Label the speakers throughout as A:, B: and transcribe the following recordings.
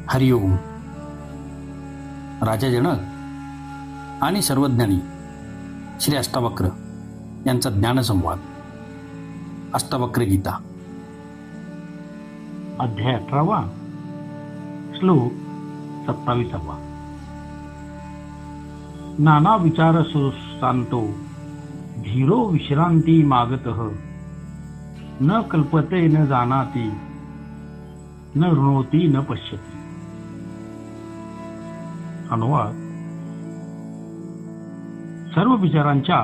A: हरिओम. राजा जनक आणि सर्वज्ञानी श्री अष्टावक्र यांचा ज्ञानसंवाद. अष्टावक्र गीता
B: अध्याय 18 श्लोक 27. नाना विचार सुशांतो धीरो विश्रांती मागतः न कल्पते न जानाति न ऋणोति न पश्यति. अनुवाद. सर्व विचारांच्या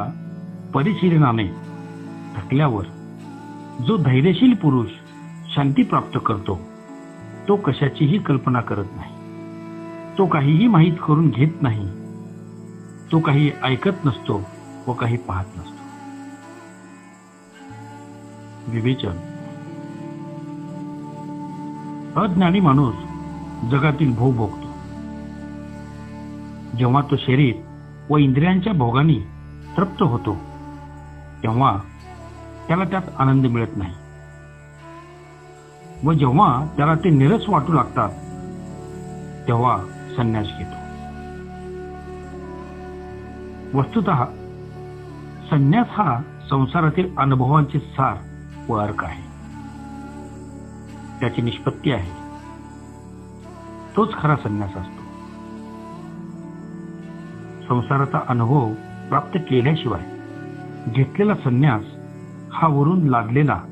B: परिशीलनाने थकल्यावर जो धैर्यशील पुरुष शांती प्राप्त करतो तो कशाचीही कल्पना करत नाही. तो काहीही माहीत करून घेत नाही. तो काही ऐकत नसतो व काही पाहत नसतो. विवेचन. अज्ञानी माणूस जगातील भोग भोगतो. जेव्हा तो शरीर व इंद्रियांच्या भोगाने तृप्त होतो तेव्हा त्याला त्यात आनंद मिळत नाही व जेव्हा त्याला ते निरस वाटू लागतात तेव्हा संन्यास घेतो. वस्तुतः संन्यास हा संसारातील अनुभवांचे सार व अर्क आहे. त्याची निष्पत्ती आहे. तोच खरा संन्यास असतो. संसाराचा अनुभव प्राप्त केल्याशिवाय घेतलेला संन्यास हा वरून लादलेला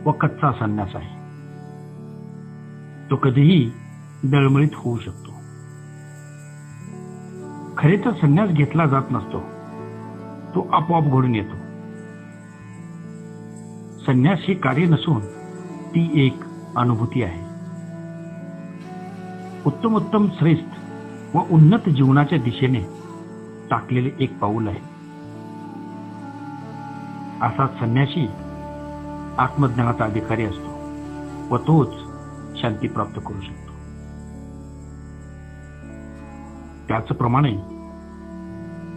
B: व कच्चा संन्यास आहे. तो कधीही दळमळीत होऊ शकतो. खरे तर संन्यास घेतला जात नसतो. तो आपोआप घडून येतो. संन्यास हे कार्य नसून ती एक अनुभूती आहे. उत्तमोत्तम श्रेष्ठ व उन्नत जीवनाच्या दिशेने टाकलेले एक पाऊल आहे. असाच संन्यासी आत्मज्ञानाचा अधिकारी असतो व तोच शांती प्राप्त करू शकतो. त्याचप्रमाणे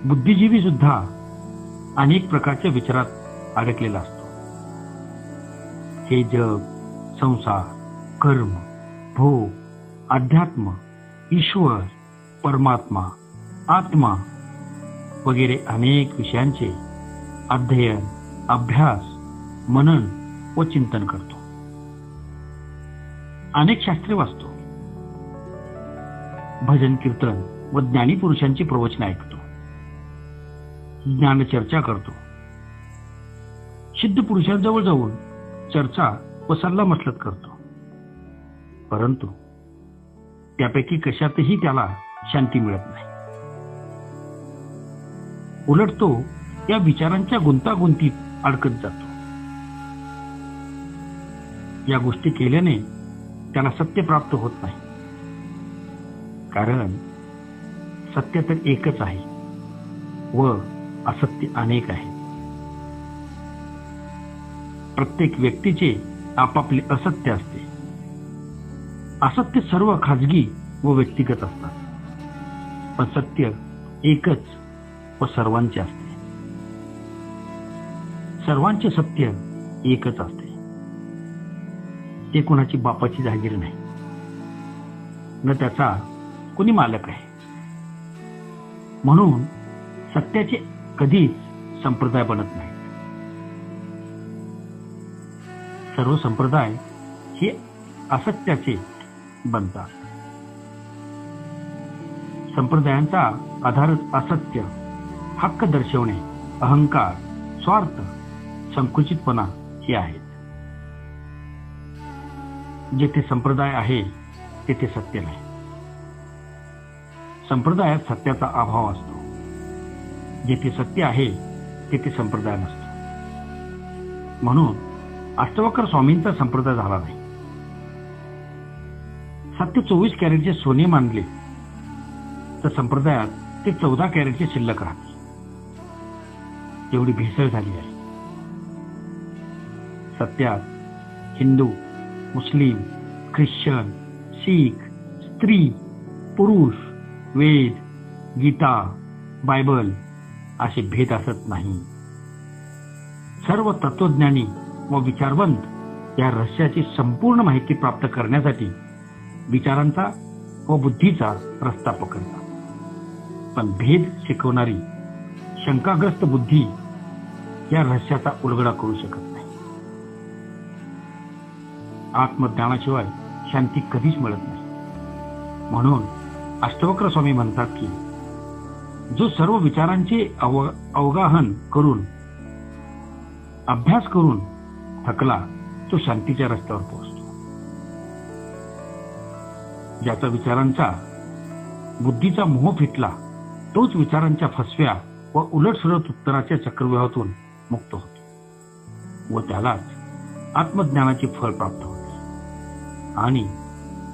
B: बुद्धिजीवी सुद्धा अनेक प्रकारच्या विचारात अडकलेला असतो. हे जग, संसार, कर्म, भोग, अध्यात्म, ईश्वर, परमात्मा, आत्मा वगैरे अनेक विषयांचे अध्ययन, अभ्यास, मनन व चिंतन करतो. अनेक शास्त्रे वाचतो. भजन, कीर्तन व ज्ञानी पुरुषांची प्रवचने ऐकतो. ज्ञानचर्चा करतो. सिद्ध पुरुषांजवळ जाऊन चर्चा व सल्लामसलत करतो. परंतु त्यापैकी कशातही त्याला शांती मिळत नाही. उलट तो या विचारांच्या गुंतागुंतीत अडकत जातो. या गोष्टी केल्याने त्याला सत्य प्राप्त होत नाही. कारण सत्य तर एकच आहे व असत्य अनेक आहे. प्रत्येक व्यक्तीचे आपापले असत्य असते. असत्य सर्व खाजगी व व्यक्तिगत असतात, पण सत्य एकच व सर्वांचे असते. सर्वांचे सत्य एकच असते. ते कोणाची बापाची जागीर नाही, न त्याचा कोणी मालक आहे. म्हणून सत्याचे कधीच संप्रदाय बनत नाही. सर्व संप्रदाय हे असत्याचे बनतात. संप्रदायांचा आधारच असत्य, हक्क दर्शवणे, अहंकार, स्वार्थ, संकुचितपणा हे आहेत. जेथे संप्रदाय आहे तेथे सत्य नाही. संप्रदायात सत्याचा अभाव असतो. जेथे सत्य आहे तेथे संप्रदाय नसतो. म्हणून अष्टावक्र स्वामींचा संप्रदाय झाला नाही. सत्य 24 कॅरेटचे सोने मानले तर संप्रदायात ते 14 कॅरेटचे शिल्लक राहते. एवढी भेसळ झाली आहे. सत्यात हिंदू, मुस्लिम, ख्रिश्चन, शीख, स्त्री, पुरुष, वेद, गीता, बायबल असे भेद असत नाही. सर्व तत्वज्ञानी व विचारवंत या रहस्याची संपूर्ण माहिती प्राप्त करण्यासाठी विचारांचा व बुद्धीचा रस्ता पकडतात. पण भेद शिकवणारी शंकाग्रस्त बुद्धी या रहस्याचा उलगडा करू शकत नाही. आत्मज्ञानाशिवाय शांती कधीच मिळत नाही. म्हणून अष्टवक्र स्वामी म्हणतात की जो सर्व विचारांचे अवगाहन करून अभ्यास करून थकला तो शांतीच्या रस्त्यावर पोहोचतो. ज्याचा विचारांचा बुद्धीचा मोह फिटला तोच विचारांच्या फसव्या व उलटसुलट उत्तराच्या चक्रव्यूहातून मुक्त होतो व त्यालाच आत्मज्ञानाचे फळ प्राप्त होते. आणि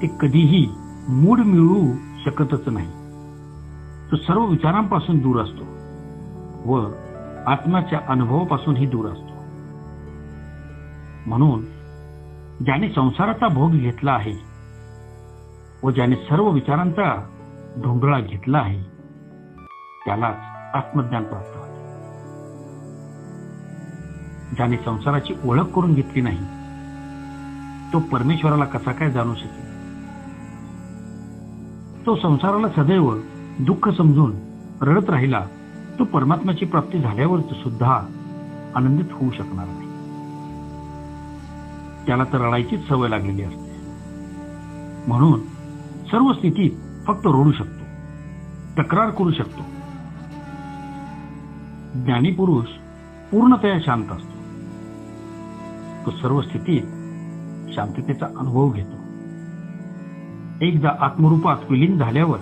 B: ते कधीही मूड मिळवू शकतच नाही. तो सर्व विचारांपासून दूर असतो व आत्म्याच्या अनुभवापासूनही दूर असतो. म्हणून ज्याने संसाराचा भोग घेतला आहे व ज्याने सर्व विचारांचा धुंडळा घेतला आहे त्यालाच आत्मज्ञान प्राप्त होते. ज्याने संसाराची ओळख करून घेतली नाही तो परमेश्वराला कसा काय जाणू शकेल. तो संसाराला सदैव दुःख समजून रडत राहिला तो परमात्म्याची प्राप्ती झाल्यावर सुद्धा आनंदित होऊ शकणार नाही. त्याला तर रडायचीच सवय लागलेली असते. म्हणून सर्व स्थितीत फक्त रडू शकतो, तक्रार करू शकतो. ज्ञानी पुरुष पूर्णतया शांत असतो. तो सर्व स्थितीत शांततेचा अनुभव घेतो. एकदा आत्मरूपात विलीन झाल्यावर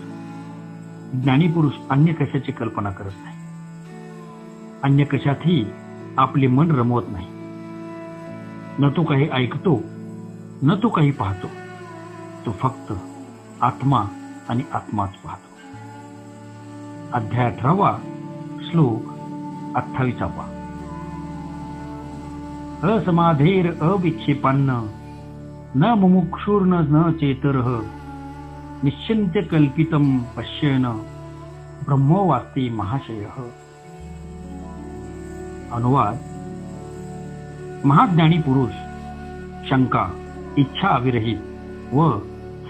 B: ज्ञानी पुरुष अन्य कशाची कल्पना करत नाही. अन्य कशातही आपले मन रमवत नाही. न तो काही ऐकतो न तो काही पाहतो. तो फक्त आत्मा आणि आत्माच पाहतो. अध्याय 18 श्लोक 28. असमाधेर अविक्षेपान्न न मुमुक्षुर्न न चेतरः निश्चिन्त्य कल्पितं पश्येन ब्रह्मो वास्ति महाशयः. अनुवाद: महाज्ञानी पुरुष शंका, इच्छा विरहित व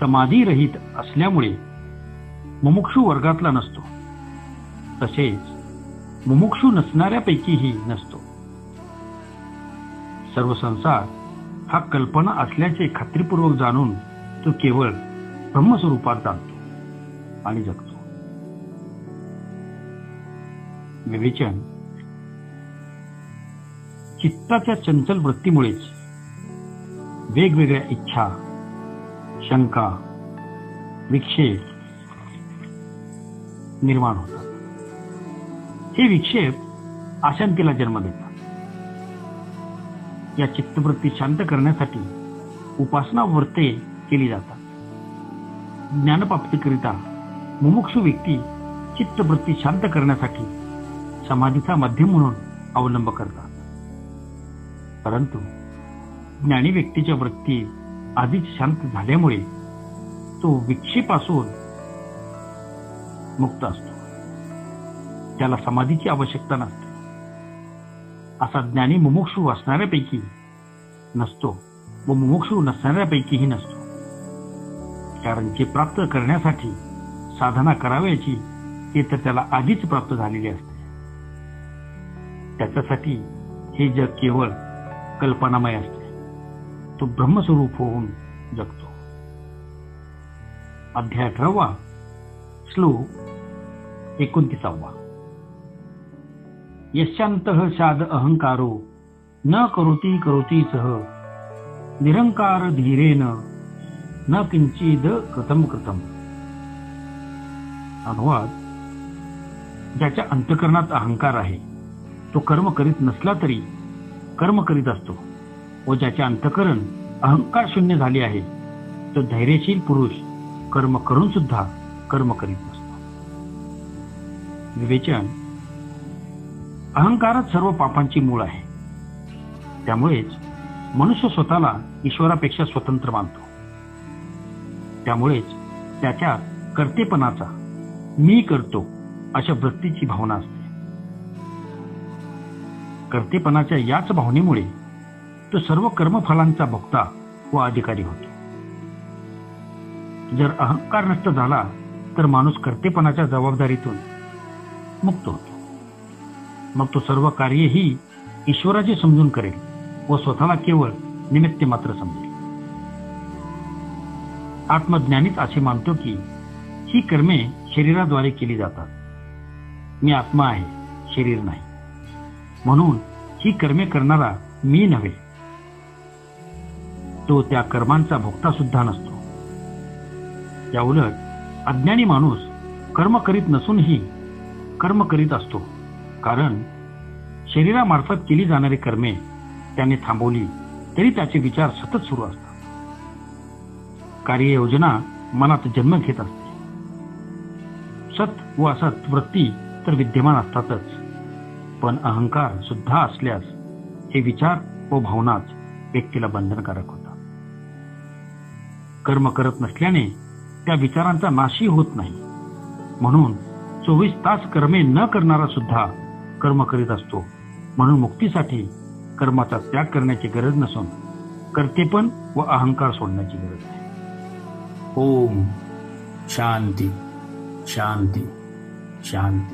B: समाधीरहित असल्यामुळे मुमुक्षु वर्गातला नसतो. तसेच मुमुक्षु नसणाऱ्यापैकीही नसतो. सर्व संसार हा कल्पना असल्याचे खात्रीपूर्वक जाणून तो केवळ ब्रह्मस्वरूपात जाणतो आणि जगतो. विवेचन: चित्ताच्या चंचल वृत्तीमुळेच वेगवेगळ्या इच्छा, शंका, विक्षेप निर्माण होतात. हे विक्षेप अशांतीला जन्म देतात. या चित्तवृत्ती शांत करण्यासाठी उपासना व्रते केली जातात. ज्ञानप्राप्तीकरिता मुमुक्षु व्यक्ती चित्तवृत्ती शांत करण्यासाठी समाधीचा माध्यम म्हणून अवलंब करतात. परंतु ज्ञानी व्यक्तीच्या वृत्ती आधीच शांत झाल्यामुळे तो विक्षेपासून मुक्त असतो. त्याला समाधीची आवश्यकता नसते. असा ज्ञानी मुमुक्षु असणाऱ्यापैकी नसतो व मुमुक्षु नसणाऱ्यापैकीही नसतो. कारण जे प्राप्त करण्यासाठी साधना करावयाची ते तर त्याला आधीच प्राप्त झालेले असते. त्याच्यासाठी हे जग केवळ कल्पनामय असते. तो ब्रह्मस्वरूप होऊन जगतो. अध्याय 18 श्लोक 29. यस्यांतः शाद अहंकारो न करोति करोति सह निरंकार धीरेन न किंचिद कृतम कृतम. अनुवाद: ज्याच्या अंतःकरणात अहंकार आहे तो कर्म करीत नसला तरी कर्म करीत असतो व ज्याचे अंतःकरण अहंकार शून्य झाले आहे तो धैर्यशील पुरुष कर्म करून सुद्धा कर्म करीत नसतो. विवेचन: अहंकारच सर्व पापांची मूळ आहे. त्यामुळेच मनुष्य स्वतःला ईश्वरापेक्षा स्वतंत्र मानतो. त्यामुळेच त्याच्या कर्तेपणाचा, मी करतो अशा वृत्तीची भावना असते. कर्तेपणाच्या याच भावनेमुळे तो सर्व कर्मफलांचा भोक्ता व अधिकारी होतो. जर अहंकार नष्ट झाला तर माणूस कर्तेपणाच्या जबाबदारीतून मुक्त होतो. मग तो सर्व कार्यही ईश्वराचे समजून करेल व स्वतःला केवळ निमित्त मात्र समजेल. आत्मज्ञानीच असे मानतो की ही कर्मे शरीराद्वारे केली जातात. मी आत्मा आहे, शरीर नाही. म्हणून ही कर्मे करणारा मी नव्हे. तो त्या कर्मांचा भोक्ता सुद्धा नसतो. याउलट अज्ञानी माणूस कर्म करीत नसूनही कर्म करीत असतो. कारण शरीरामार्फत केली जाणारी कर्मे त्याने थांबवली तरी त्याचे विचार सतत सुरू असतात. कार्ययोजना मनात जन्म घेत असते. सत व असत वृत्ती तर विद्यमान असतातच, पण अहंकार सुद्धा असल्यास हे विचार व भावनाच व्यक्तीला बंधनकारक होतात. कर्म करत नसल्याने त्या विचारांचा नाशही होत नाही. म्हणून 24 तास कर्मे न करणारा सुद्धा कर्म करीत असतो. म्हणून मुक्तीसाठी कर्माचा त्याग करण्याची गरज नसून कर्तेपण व अहंकार सोडण्याची गरज आहे.
A: ओम शांती शांती शांती.